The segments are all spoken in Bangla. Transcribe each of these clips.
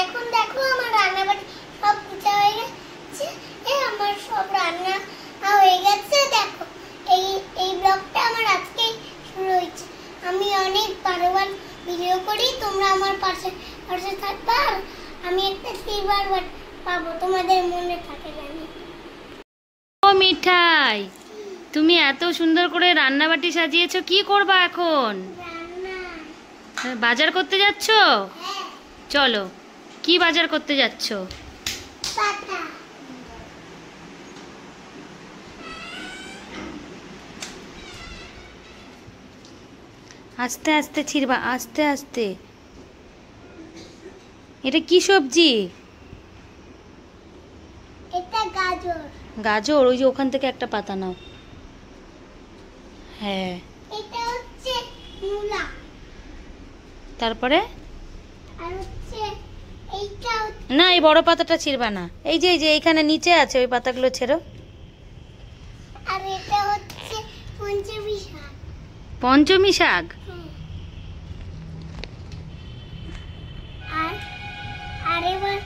এখন দেখো আমার রান্না বাটি সব গুছা হয়ে গেছে। আমার সব রান্না হয়ে গেছে। দেখো এই ব্লগটা আমার আজকেই শুরু হয়েছে। আমি অনেক বারবার ভিডিও করি, তোমরা আমার পাশে থাকবা। আমি একটা সিলভার বাট পাবো, তোমাদের মনে থাকে জানি। ও মিঠাই, তুমি এত সুন্দর করে রান্নাবাটি সাজিয়েছো, কি করবা এখন? বাজার করতে যাচ্ছ? চলো, কি বাজার করতে যাচ্ছ? আস্তে আস্তে ছিড়বা, আস্তে আস্তে। এটা কি সবজি? এটা গাজর। গাজর? ওই যে ওখান থেকে একটা পাতা নাও। হ্যাঁ। এটা হচ্ছে মূলা। তারপরে? আর হচ্ছে এইটা না, এই বড় পাতাটা ছিড়বা না। এই যে এইখানে নিচে আছে, ওই পাতাগুলো ছেড়ো। আর এটা হচ্ছে পঞ্চমী শাক। পঞ্চমী শাক? আর এবার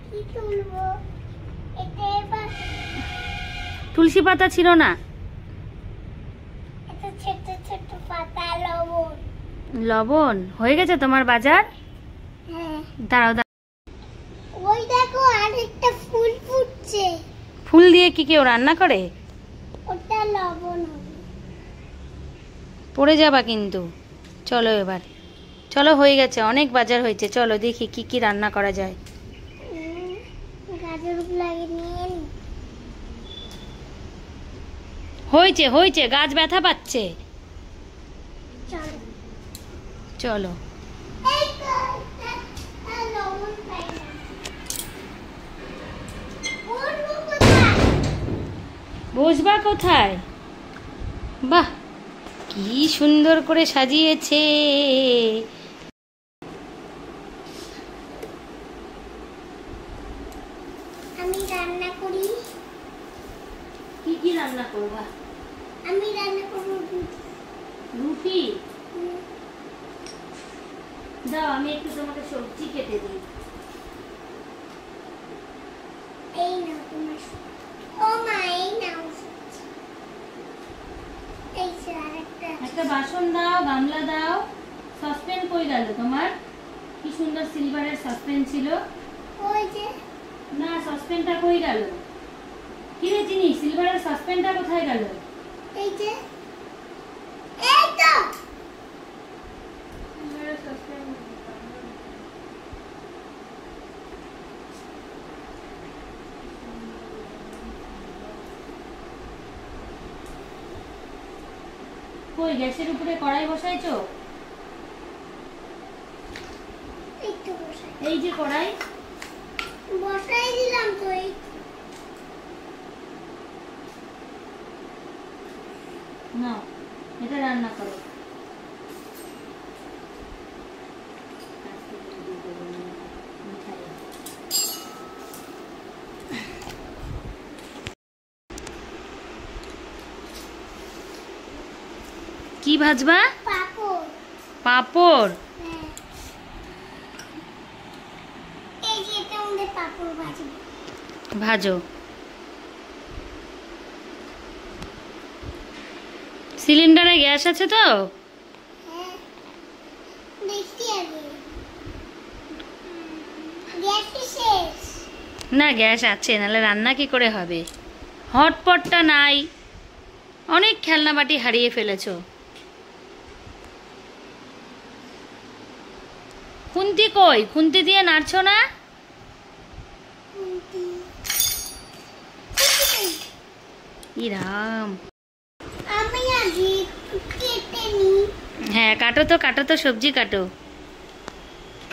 কি তুলবো? এটা এবার তুলসী পাতা ছিল না? এটা ছোট ছোট পাতা। লবণ। লবণ হয়ে গেছে তোমার বাজার? হ্যাঁ। দাঁড়াও দাঁড়াও। ওই দেখো আরেকটা ফুল ফুটছে। ফুল দিয়ে কি কেউ রান্না করে? ওটা লবণ হবে। পড়ে যাবা কিন্তু। চলো এবার, চলো, হয়ে গেছে, অনেক বাজার হয়েছে। চলো দেখি কি কি রান্না করা যায়। গাজরগুলো আগে নিয়ে নি। হয়েছে হয়েছে, গাছ ব্যথা পাচ্ছে। চলো চলো। এই তো লবণ পাই না। বসবো কোথায়? বসবা কোথায়? বাহ, কি সুন্দর করে সাজিয়েছে। আমি রান্না করি। কি কি রান্না করবা? আমি রান্না করব রুটি। দাও, আমি একটু তোমাকে সবজি কেটে দিই। এই নাও তোমার। ও মা, এই নাও। এই যে একটা বাসন দাও, গামলা দাও। সসপ্যান কই গেল তোমার? কি সুন্দর সিলভারের সসপ্যান ছিল। ওই যে। না, সসপ্যানটা কই গেল? কি রে চিনি, সিলভারের সসপ্যানটা কোথায় গেল? এই যে। এই তো। কই, গ্যাসের উপরে কড়াই বসাইছো? এই তো বসাই। এই যে কড়াই বসাই দিলাম তো। এই নাও, এটা রান্না করো। কি ভাজবা? পাপড়। পাপড়? হ্যাঁ। এই যে এটা আমাদের পাপড় ভাজবো। ভাজো। সিলিন্ডারে গ্যাস আছে তো? হ্যাঁ, দেখি আগে। গ্যাস শেষ। না, গ্যাস আছে, নাহলে রান্না কি করে হবে? হটপটটা নাই। অনেক খেলনাবাটি হারিয়ে ফেলেছো। খুন্তি কই? খুন্তি দিয়ে নাড়ছো না? ইরাম। আমি আগে কেটে নি। হ্যাঁ, কাটো তো, সবজি কাটো।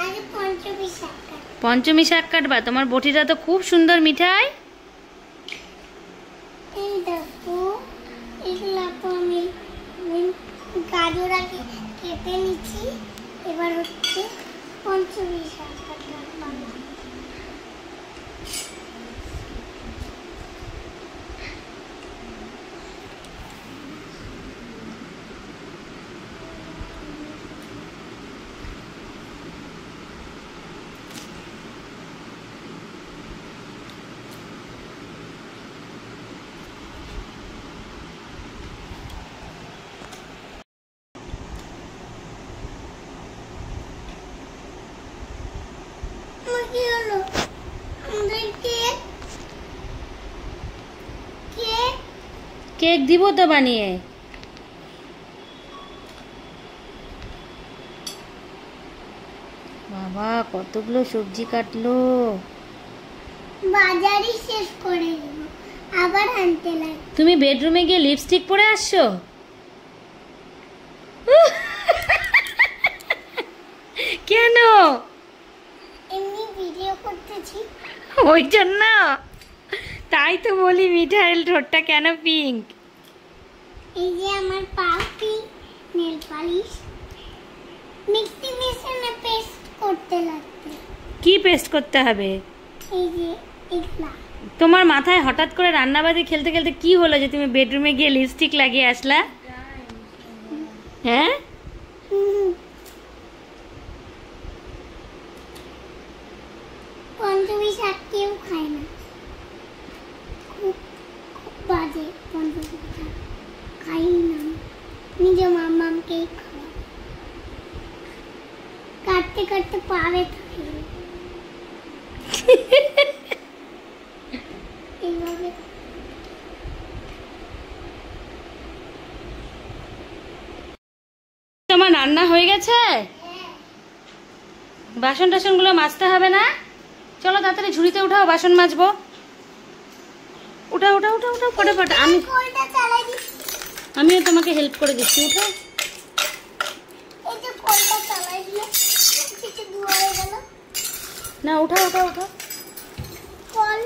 আগে পঞ্চমী শাক কাটো। পঞ্চমী শাক কাটবা? তোমার বটিটা তো খুব সুন্দর মিঠাই। এই দেখো, এগুলা তো আমি গাজর আগে কেটে নিচ্ছি। এবার হচ্ছে পঞ্চমী শাক কাটা। কি হলো আমাদের কেক কেক কেক দিব তো বানিয়ে। বাবা কতগুলো সবজি কাটলো। বাজারই শেষ করে দেব, আবার আনতে লাগে। তুমি বেডরুমে গিয়ে লিপস্টিক পরে আসছো? কেন? এমনি ভিডিও করতেছি ওই জন্য? তাই তো বলি মিঠাইয়ের ঠোঁটটা কেন পিঙ্ক। এই যে আমার পাপি নেল পালিশ মিক্সি মেশিনে পেস্ট করতে লাগবে। কি পেস্ট করতে হবে? এই যে এগুলা। তোমার মাথায় হঠাৎ করে রান্নাবাড়ি খেলতে খেলতে কি হলো যে তুমি বেডরুমে গিয়ে লিপস্টিক লাগিয়ে আসলা? হ্যাঁ পঞ্চমী শাক কেউ খায় না, খুব বাজে পঞ্চমী শাক খাই না, নিজে মামামকেই খাওয়া। কাটতে কাটতে পাবে এইভাবে। তোমার রান্না হয়ে গেছে? বাসন টাসনগুলো মাজতে হবে না? চলো তাড়াতাড়ি ঝুড়িতে উঠাও, বাসন মাজবো। উঠাও উঠাও উঠাও উঠাও ফটাফট। আমিও তোমাকে হেল্প করে দিচ্ছি। উঠাও। এই যে কলটা চালাই দিলে কিছু দুয়ারে গেল না উঠাও উঠাও উঠাও। কল।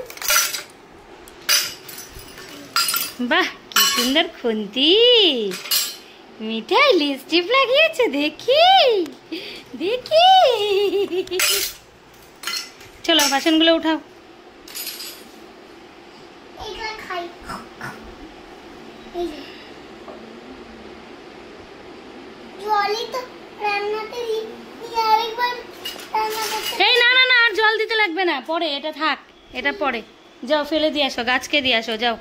বাহ কি সুন্দর খুন্তি। মিঠাই লিপস্টিক লাগিয়েছে, দেখি দেখি। চলো বাসনগুলো উঠাও। এইটা খাই। এই যে জলই তো রান্নাতে দিই, আরেকবার রান্না করতে। এই না না না আর জল দিতে লাগবে না, পরে এটা থাক, এটা পরে। যাও ফেলে দিয়ে আসো, গাছকে দিয়ে আসো, যাও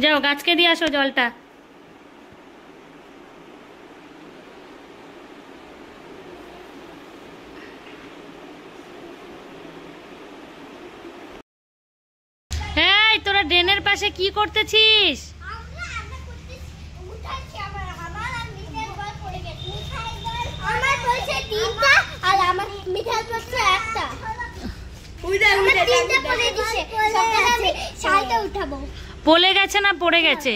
যাও গাছকে দিয়ে আসো জলটা। এই তোরা ড্রেনের পাশে কি করতেছিস? পড়ে গেছে না পড়ে গেছে?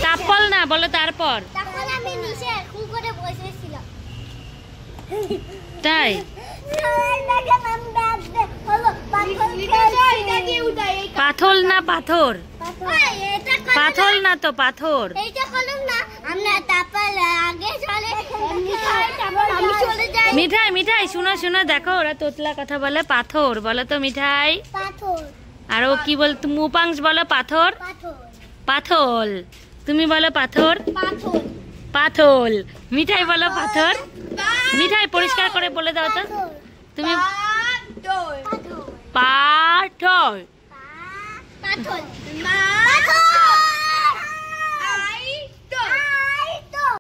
তাপল না বলো তারপর। তাই পাথর না পাথর? পাথর না তো পাথর। মিঠাই মিঠাই শুনো শুনো, দেখো ওরা তোতলা কথা বলে পাথর বলো তো মিঠাই। আর ও কি বল? তুমি উপাংশ বলো পাথর। পাথর তুমি বলো পাথর। পাথর মিঠাই বলো পাথর। মিঠাই পরিষ্কার করে বলে দাও তো তুমি। পাথর।